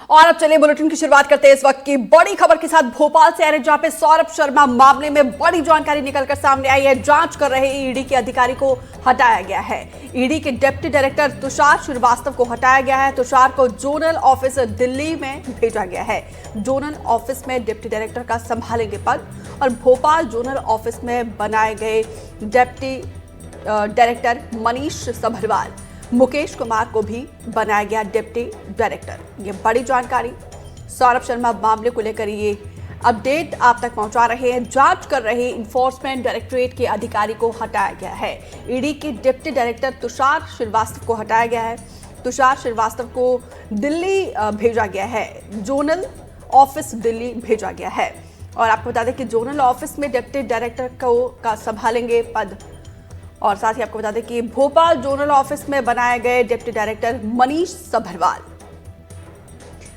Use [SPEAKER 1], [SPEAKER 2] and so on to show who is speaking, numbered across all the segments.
[SPEAKER 1] और अब चलिए बुलेटिन की शुरुआत करते हैं इस वक्त की बड़ी खबर के साथ भोपाल से आ रहे, जहां पे सौरभ शर्मा मामले में बड़ी जानकारी निकलकर सामने आई है। जांच कर रहे ईडी के अधिकारी को हटाया गया है। ईडी के डिप्टी डायरेक्टर तुषार श्रीवास्तव को हटाया गया है। तुषार को जोनल ऑफिस दिल्ली में भेजा गया है। जोनल ऑफिस में डिप्टी डायरेक्टर का संभालेंगे पद और भोपाल जोनल ऑफिस में बनाए गए डिप्टी डायरेक्टर मनीष सभरवाल, मुकेश कुमार को भी बनाया गया डिप्टी डायरेक्टर। ये बड़ी जानकारी सौरभ शर्मा मामले को लेकर ये अपडेट आप तक पहुंचा रहे हैं। जांच कर रहे इन्फोर्समेंट डायरेक्टरेट के अधिकारी को हटाया गया है। ईडी के डिप्टी डायरेक्टर तुषार श्रीवास्तव को हटाया गया है। तुषार श्रीवास्तव को दिल्ली भेजा गया है। जोनल ऑफिस दिल्ली भेजा गया है। और आपको बता दें कि जोनल ऑफिस में डिप्टी डायरेक्टर का संभालेंगे पद। और साथ ही आपको बता दें कि भोपाल जोनल ऑफिस में बनाए गए डिप्टी डायरेक्टर मनीष सभरवाल,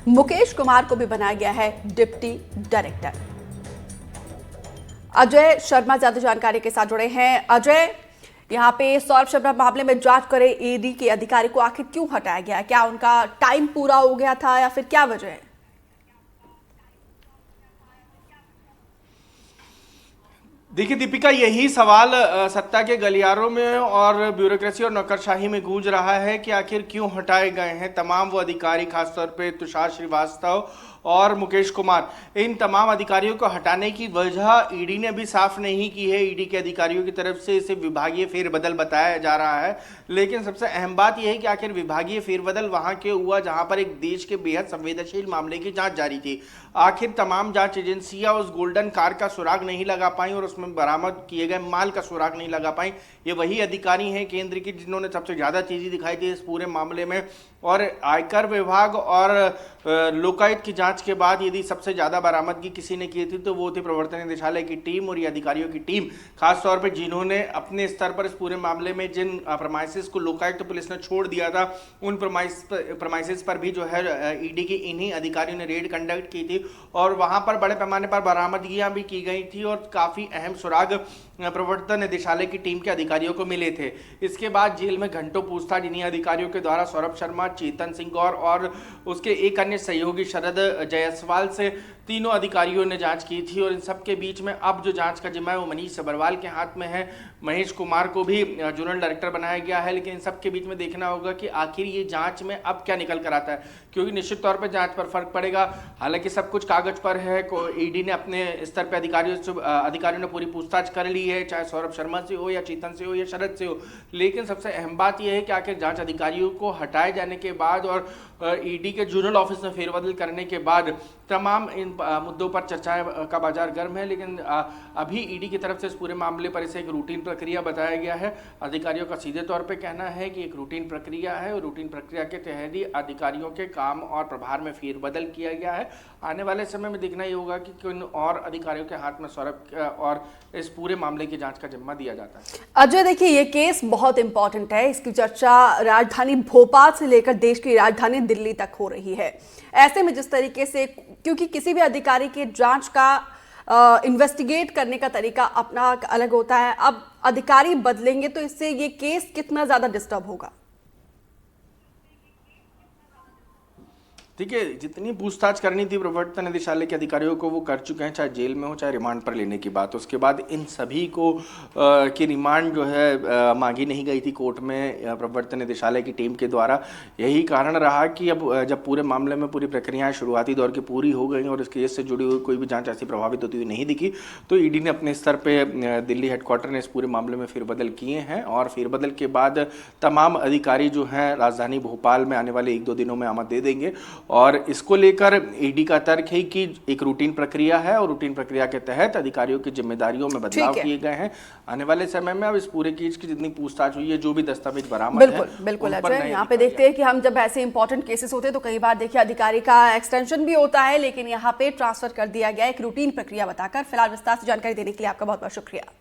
[SPEAKER 1] मुकेश कुमार को भी बनाया गया है डिप्टी डायरेक्टर। अजय शर्मा ज्यादा जानकारी के साथ जुड़े हैं। अजय, यहाँ पे सौरभ शर्मा मामले में जांच करे ईडी के अधिकारी को आखिर क्यों हटाया गया? क्या उनका टाइम पूरा हो गया था या फिर क्या वजह है?
[SPEAKER 2] देखिए दीपिका, यही सवाल सत्ता के गलियारों में और ब्यूरोक्रेसी और नौकरशाही में गूंज रहा है कि आखिर क्यों हटाए गए हैं तमाम वो अधिकारी, खासतौर पे तुषार श्रीवास्तव और मुकेश कुमार। इन तमाम अधिकारियों को हटाने की वजह ईडी ने अभी साफ नहीं की है। ईडी के अधिकारियों की तरफ से इसे विभागीय फेरबदल बताया जा रहा है, लेकिन सबसे अहम बात यह है कि आखिर विभागीय फेरबदल वहां के हुआ जहां पर एक देश के बेहद संवेदनशील मामले की जांच जारी थी। आखिर तमाम जांच एजेंसियां उस गोल्डन कार का सुराग नहीं लगा पाई और उसमें बरामद किए गए माल का सुराग नहीं लगा पाई। ये वही अधिकारी हैं केंद्र की जिन्होंने सबसे ज्यादा तेजी दिखाई थी इस पूरे मामले में। और आयकर विभाग और लोकायुक्त की जांच के बाद यदि सबसे ज्यादा बरामदगी किसी ने की थी तो वो थी प्रवर्तन निदेशालय की टीम और ये अधिकारियों की टीम, खासतौर पर जिन्होंने अपने स्तर पर इस पूरे मामले में जिन प्रमाइसेस को लोकायुक्त पुलिस ने छोड़ दिया था, उन प्रमाइसेस पर भी जो है ईडी की इन्हीं अधिकारियों ने रेड कंडक्ट की थी और वहां पर बड़े पैमाने पर बरामदगियां भी की गई थी और काफी अहम सुराग प्रवर्तन निदेशालय की टीम के अधिकारियों को मिले थे। इसके बाद जेल में घंटों पूछताछ इन्हीं अधिकारियों के द्वारा सौरभ शर्मा, चेतन सिंह गौर और उसके एक अन्य सहयोगी शरद जायसवाल से तीनों अधिकारियों ने जांच की थी। और इन सब के बीच में अब जो जांच का जिम्मा है वो मनीष सभरवाल के हाथ में है। महेश कुमार को भी जोनल डायरेक्टर बनाया गया है, लेकिन इन सब के बीच में देखना होगा कि आखिर ये जांच में अब क्या निकल कर आता है, क्योंकि निश्चित तौर पर जांच पर फर्क पड़ेगा। हालांकि सब कुछ कागज पर है। ईडी ने अपने स्तर पर अधिकारियों ने पूरी पूछताछ कर ली है, चाहे सौरभ शर्मा से हो या चेतन से हो या शरद से हो। लेकिन सबसे अहम बात यह है कि आखिर जांच अधिकारियों को हटाए जाने के बाद और ईडी के जोनल ऑफिस में फेरबदल करने के बाद तमाम इन मुद्दों पर चर्चाएं का बाजार गर्म है। लेकिन अभी ईडी की तरफ से इस पूरे मामले पर इसे एक रूटीन प्रक्रिया बताया गया है। अधिकारियों का सीधे तौर पे कहना है कि एक रूटीन प्रक्रिया है और रूटीन प्रक्रिया के तहत ही अधिकारियों के काम और प्रभार में फेरबदल किया गया है। आने वाले समय में देखना ही होगा कि किन और अधिकारियों के हाथ में सौरभ और इस पूरे मामले की जांच का जिम्मा दिया जाता है।
[SPEAKER 1] अजय, देखिए ये केस बहुत इंपॉर्टेंट है। इसकी चर्चा राजधानी भोपाल से लेकर देश की राजधानी दिल्ली तक हो रही है। ऐसे में जिस तरीके से, क्योंकि किसी भी अधिकारी के जांच का इन्वेस्टिगेट करने का तरीका अपना अलग होता है, अब अधिकारी बदलेंगे तो इससे ये केस कितना ज्यादा डिस्टर्ब होगा?
[SPEAKER 2] ठीक है, जितनी पूछताछ करनी थी प्रवर्तन निदेशालय के अधिकारियों को वो कर चुके हैं, चाहे जेल में हो चाहे रिमांड पर लेने की बात। उसके बाद इन सभी को की रिमांड जो है मांगी नहीं गई थी कोर्ट में प्रवर्तन निदेशालय की टीम के द्वारा। यही कारण रहा कि अब जब पूरे मामले में पूरी प्रक्रियाएं शुरुआती दौर की पूरी हो गई और इस केस से जुड़ी हुई कोई भी जांच ऐसी प्रभावित होती हुई नहीं दिखी, तो ईडी ने अपने स्तर पर दिल्ली हेडक्वार्टर ने इस पूरे मामले में फेरबदल किए हैं। और फेरबदल के बाद तमाम अधिकारी जो हैं राजधानी भोपाल में आने वाले 1-2 दिनों में आमद दे देंगे। और इसको लेकर ईडी का तर्क है कि एक रूटीन प्रक्रिया है और रूटीन प्रक्रिया के तहत अधिकारियों की जिम्मेदारियों में बदलाव किए गए हैं। आने वाले समय में अब इस पूरे केस की जितनी पूछताछ हुई है, जो भी दस्तावेज बरामद है,
[SPEAKER 1] बिल्कुल अजय, यहाँ पे देखते हैं कि हम जब ऐसे इंपॉर्टेंट केसेस होते हैं तो कई बार देखिए अधिकारी का एक्सटेंशन भी होता है, लेकिन यहाँ पे ट्रांसफर कर दिया गया एक रूटीन प्रक्रिया बताकर। फिलहाल विस्तार से जानकारी देने के लिए आपका बहुत बहुत शुक्रिया।